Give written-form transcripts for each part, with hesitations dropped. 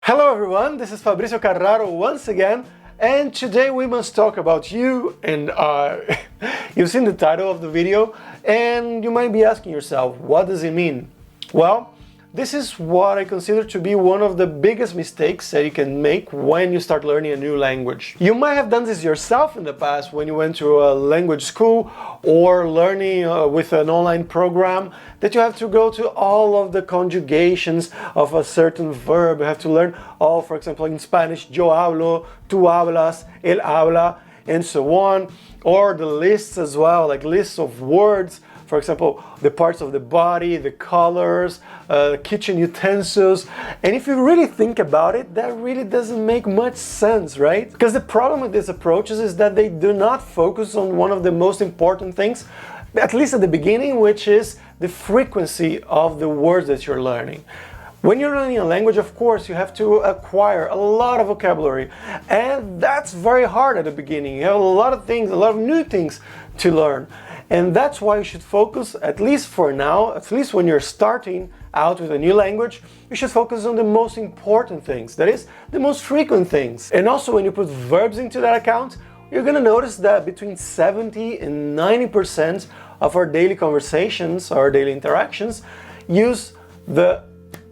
Hello everyone, this is Fabrizio Carraro once again, and today we must talk about you and I. You've seen the title of the video and you might be asking yourself, what does it mean? Well, this is what I consider to be one of the biggest mistakes that you can make when you start learning a new language. You might have done this yourself in the past when you went to a language school or learning with an online program, that you have to go to all of the conjugations of a certain verb. You have to learn all, for example, in Spanish, yo hablo, tú hablas, él habla, and so on. Or the lists as well, like lists of words. For example, the parts of the body, the colors, kitchen utensils. And if you really think about it, that really doesn't make much sense, right? Because the problem with these approaches is that they do not focus on one of the most important things, at least at the beginning, which is the frequency of the words that you're learning. When you're learning a language, of course, you have to acquire a lot of vocabulary, and that's very hard at the beginning. You have a lot of things, a lot of new things to learn. And that's why you should focus, at least for now, at least when you're starting out with a new language, you should focus on the most important things, that is, the most frequent things. And also when you put verbs into that account, you're gonna notice that between 70 and 90% of our daily conversations, our daily interactions, use the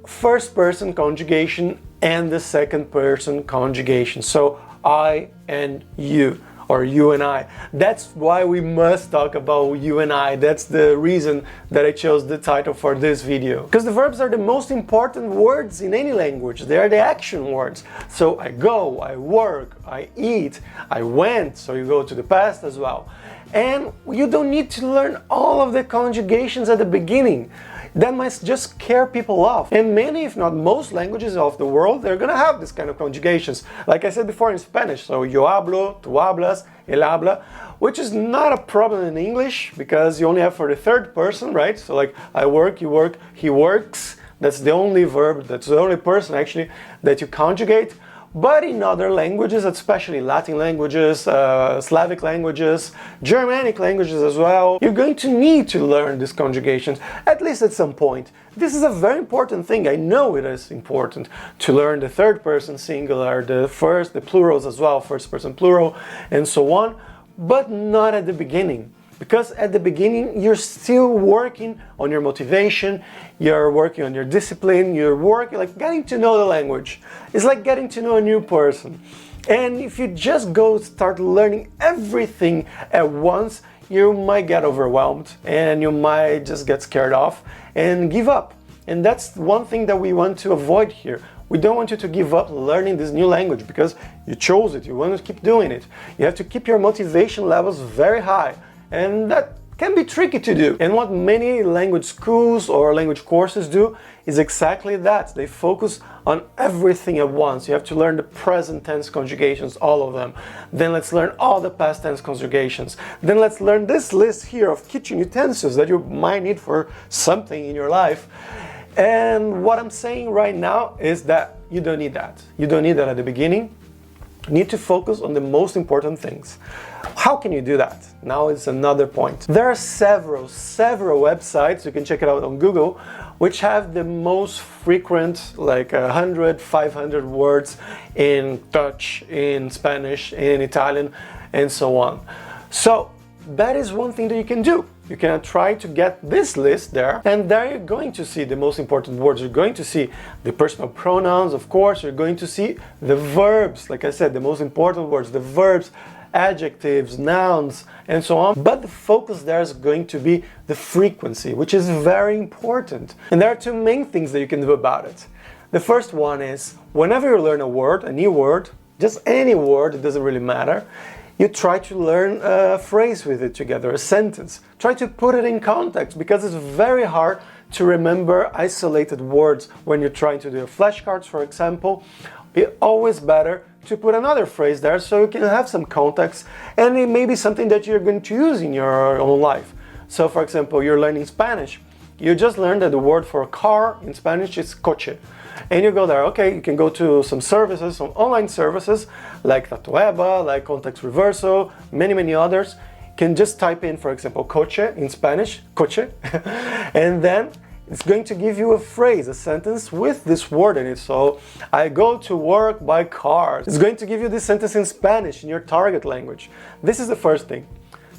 first person conjugation and the second person conjugation. So I and you, or you and I. That's why we must talk about you and I. That's the reason that I chose the title for this video. Because the verbs are the most important words in any language. They are the action words. So I go, I work, I eat, I went, so you go to the past as well. And you don't need to learn all of the conjugations at the beginning. That might just scare people off. And many, if not most languages of the world, they're gonna have this kind of conjugations. Like I said before in Spanish, so yo hablo, tú hablas, él habla, which is not a problem in English because you only have for the third person, right? So like I work, you work, he works. That's the only verb, that's the only person actually that you conjugate. But in other languages, especially Latin languages, Slavic languages, Germanic languages as well, you're going to need to learn these conjugations, at least at some point. This is a very important thing. I know it is important to learn the third person singular, the plurals as well, first person plural, and so on, but not at the beginning. Because at the beginning, you're still working on your motivation, you're working on your discipline, you're working, like getting to know the language. It's like getting to know a new person. And if you just go start learning everything at once, you might get overwhelmed and you might just get scared off and give up. And that's one thing that we want to avoid here. We don't want you to give up learning this new language because you chose it, you want to keep doing it. You have to keep your motivation levels very high. And that can be tricky to do. And what many language schools or language courses do is exactly that. They focus on everything at once. You have to learn the present tense conjugations, all of them. Then let's learn all the past tense conjugations. Then let's learn this list here of kitchen utensils that you might need for something in your life. And what I'm saying right now is that you don't need that. You don't need that at the beginning. You need to focus on the most important things. How can you do that? Now it's another point. There are several websites, you can check it out on Google, which have the most frequent, like 100, 500 words in Dutch, in Spanish, in Italian, and so on. So that is one thing that you can do. You can try to get this list there, and there you're going to see the most important words. You're going to see the personal pronouns, of course. You're going to see the verbs, like I said, the most important words, the verbs, adjectives, nouns, and so on. But the focus there is going to be the frequency, which is very important. And there are two main things that you can do about it. The first one is, whenever you learn a word, a new word, just any word, it doesn't really matter, you try to learn a phrase with it together, a sentence. Try to put it in context because it's very hard to remember isolated words when you're trying to do flashcards, for example. It's always better to put another phrase there so you can have some context and it may be something that you're going to use in your own life. So for example, you're learning Spanish. You just learned that the word for car in Spanish is coche. And you go there, okay, you can go to some services, some online services like Tatueba, like Context Reverso, many others. You can just type in, for example, coche in Spanish, coche, and then it's going to give you a phrase, a sentence with this word in it. So, I go to work by car. It's going to give you this sentence in Spanish, in your target language. This is the first thing.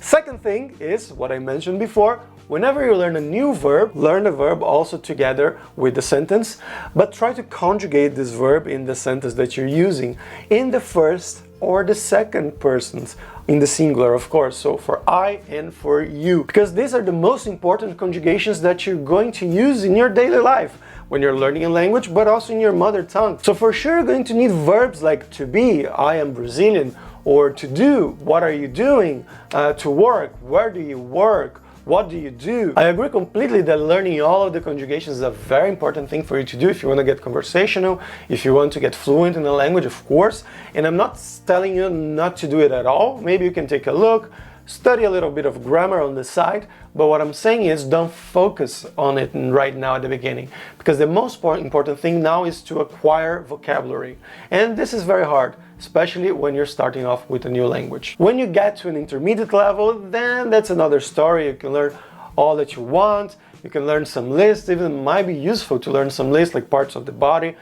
Second thing is what I mentioned before. Whenever you learn a new verb, learn the verb also together with the sentence, but try to conjugate this verb in the sentence that you're using in the first or the second persons, in the singular, of course, so for I and for you, because these are the most important conjugations that you're going to use in your daily life when you're learning a language, but also in your mother tongue. So for sure you're going to need verbs like to be, I am Brazilian, or to do, what are you doing, to work, where do you work, what do you do? I agree completely that learning all of the conjugations is a very important thing for you to do if you want to get conversational, if you want to get fluent in a language, of course. And I'm not telling you not to do it at all. Maybe you can take a look, study a little bit of grammar on the side, but what I'm saying is don't focus on it right now at the beginning, because the most important thing now is to acquire vocabulary. And this is very hard, especially when you're starting off with a new language. When you get to an intermediate level, then that's another story. You can learn all that you want, you can learn some lists, even it might be useful to learn some lists like parts of the body,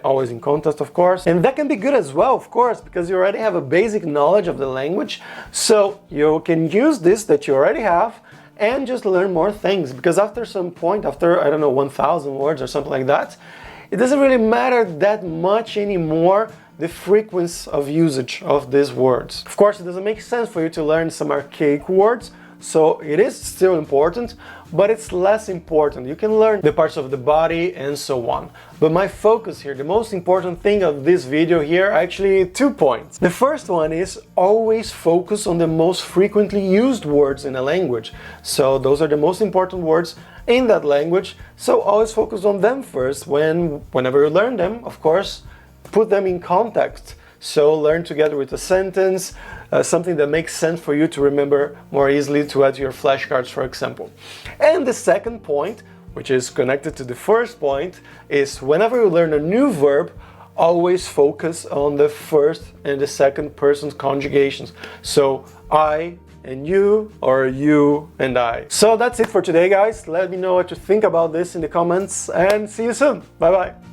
always in context, of course. And that can be good as well, of course, because you already have a basic knowledge of the language, so you can use this that you already have and just learn more things, because after some point, after, I don't know, 1,000 words or something like that, it doesn't really matter that much anymore the frequency of usage of these words. Of course, it doesn't make sense for you to learn some archaic words, so it is still important, but it's less important. You can learn the parts of the body and so on. But my focus here, the most important thing of this video here, actually 2 points. The first one is always focus on the most frequently used words in a language. So those are the most important words in that language, so always focus on them first. Whenever you learn them, of course, put them in context. So learn together with a sentence, something that makes sense for you to remember more easily to add to your flashcards, for example. And the second point, which is connected to the first point, is whenever you learn a new verb, always focus on the first and the second person's conjugations. So I and you, or you and I. So that's it for today, guys. Let me know what you think about this in the comments, and see you soon. Bye bye.